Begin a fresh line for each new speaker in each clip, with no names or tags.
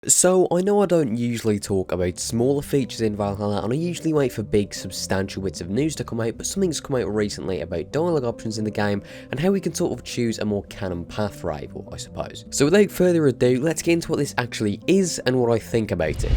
So, I know I don't usually talk about smaller features in Valhalla, and I usually wait for big, substantial bits of news to come out, but something's come out recently about dialogue options in the game, and how we can sort of choose a more canon path for Eivor, I suppose. So without further ado, let's get into what this actually is, and what I think about it.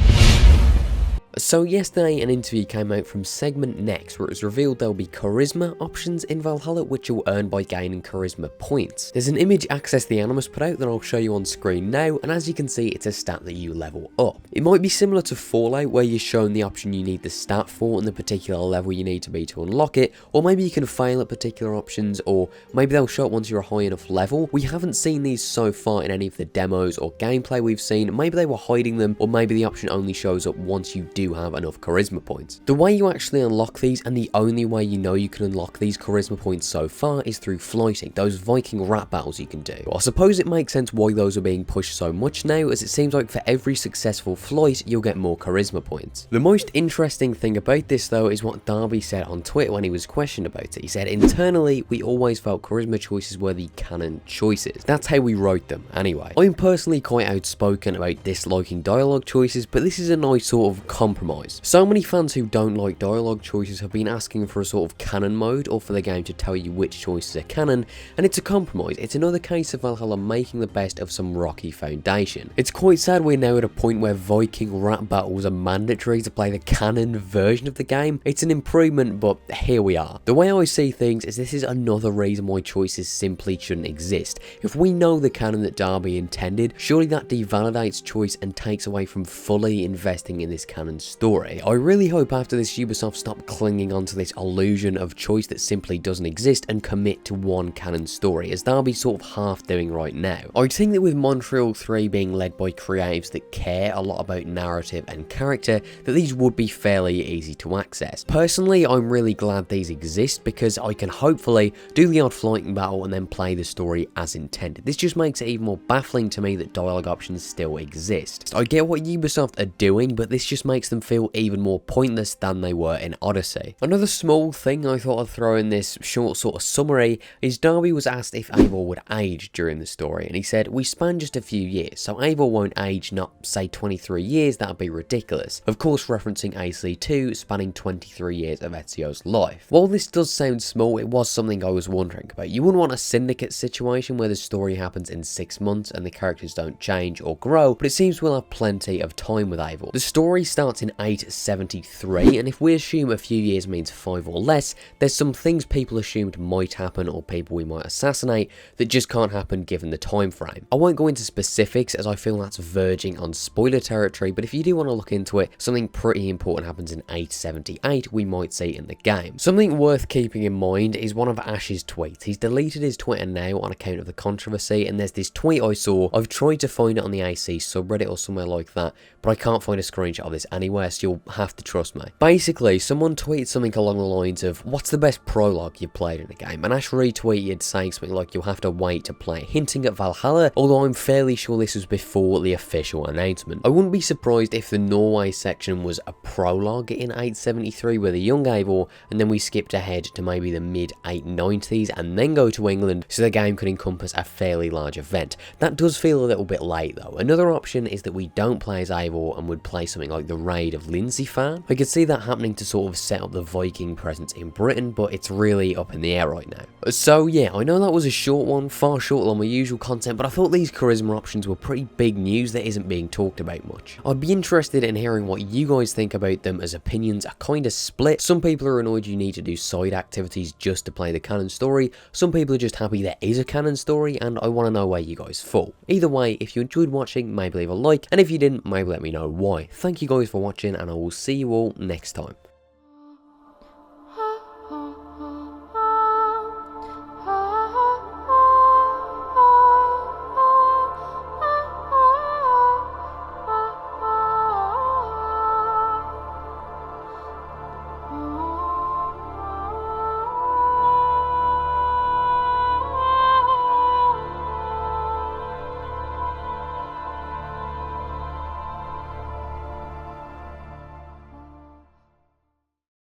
So yesterday an interview came out from Segment Next where it was revealed there will be charisma options in Valhalla which you'll earn by gaining charisma points. There's an image Access the Animus put out that I'll show you on screen now, and as you can see it's a stat that you level up. It might be similar to Fallout where you're shown the option you need the stat for and the particular level you need to be to unlock it, or maybe you can fail at particular options, or maybe they'll show it once you're a high enough level. We haven't seen these so far in any of the demos or gameplay we've seen. Maybe they were hiding them, or maybe the option only shows up once you do have enough charisma points. The way you actually unlock these, and the only way you know you can unlock these charisma points so far, is through flighting, those Viking rap battles you can do. I suppose it makes sense why those are being pushed so much now, as it seems like for every successful flight you'll get more charisma points. The most interesting thing about this though is what Darby said on Twitter when he was questioned about it. He said, "Internally we always felt charisma choices were the canon choices. That's how we wrote them anyway." I'm personally quite outspoken about disliking dialogue choices, but this is a nice sort of compromise. So many fans who don't like dialogue choices have been asking for a sort of canon mode, or for the game to tell you which choices are canon, and it's a compromise. It's another case of Valhalla making the best of some rocky foundation. It's quite sad we're now at a point where Viking rap battles are mandatory to play the canon version of the game. It's an improvement, but here we are. The way I see things is this is another reason why choices simply shouldn't exist. If we know the canon that Darby intended, surely that devalidates choice and takes away from fully investing in this canon story. I really hope after this Ubisoft stop clinging onto this illusion of choice that simply doesn't exist and commit to one canon story, as Darby's sort of half doing right now. I think that with Montreal 3 being led by creatives that care a lot about narrative and character, that these would be fairly easy to access. Personally, I'm really glad these exist because I can hopefully do the odd flighting battle and then play the story as intended. This just makes it even more baffling to me that dialogue options still exist. I get what Ubisoft are doing, but this just makes them feel even more pointless than they were in Odyssey. Another small thing I thought I'd throw in this short sort of summary is Darby was asked if Eivor would age during the story, and he said, "We span just a few years, so Eivor won't age, not say 23 years, that'd be ridiculous." Of course referencing AC2 spanning 23 years of Ezio's life. While this does sound small, it was something I was wondering about. You wouldn't want a Syndicate situation where the story happens in 6 months and the characters don't change or grow, but it seems we'll have plenty of time with Eivor. The story starts in 873, and if we assume a few years means 5 or less, there's some things people assumed might happen or people we might assassinate that just can't happen given the time frame. I won't go into specifics as I feel that's verging on spoiler territory, but if you do want to look into it, something pretty important happens in 878 we might see in the game. Something worth keeping in mind is one of Ash's tweets. He's deleted his Twitter now on account of the controversy, and there's this tweet I saw. I've tried to find it on the AC subreddit or somewhere like that, but I can't find a screenshot of this anywhere, so you'll have to trust me. Basically, someone tweeted something along the lines of, "What's the best prologue you've played in a game?" And Ash retweeted saying something like, "You'll have to wait to play," hinting at Valhalla, although I'm fairly sure this was before the official announcement. I wouldn't be surprised if the Norway section was a prologue in 873 with a young Eivor, and then we skipped ahead to maybe the mid-890s and then go to England, so the game could encompass a fairly large event. That does feel a little bit late though. Another option is that we don't play as Eivor and would play something like the Raid of Lindsey Fan. I could see that happening to sort of set up the Viking presence in Britain, but it's really up in the air right now. So yeah, I know that was a short one, far shorter than my usual content, but I thought these charisma options were pretty big news that isn't being talked about much. I'd be interested in hearing what you guys think about them, as opinions are kind of split. Some people are annoyed you need to do side activities just to play the canon story. Some people are just happy there is a canon story, and I want to know where you guys fall. Either way, if you enjoyed watching, maybe leave a like, and if you didn't, maybe let me know why. Thank you guys for watching, and I will see you all next time.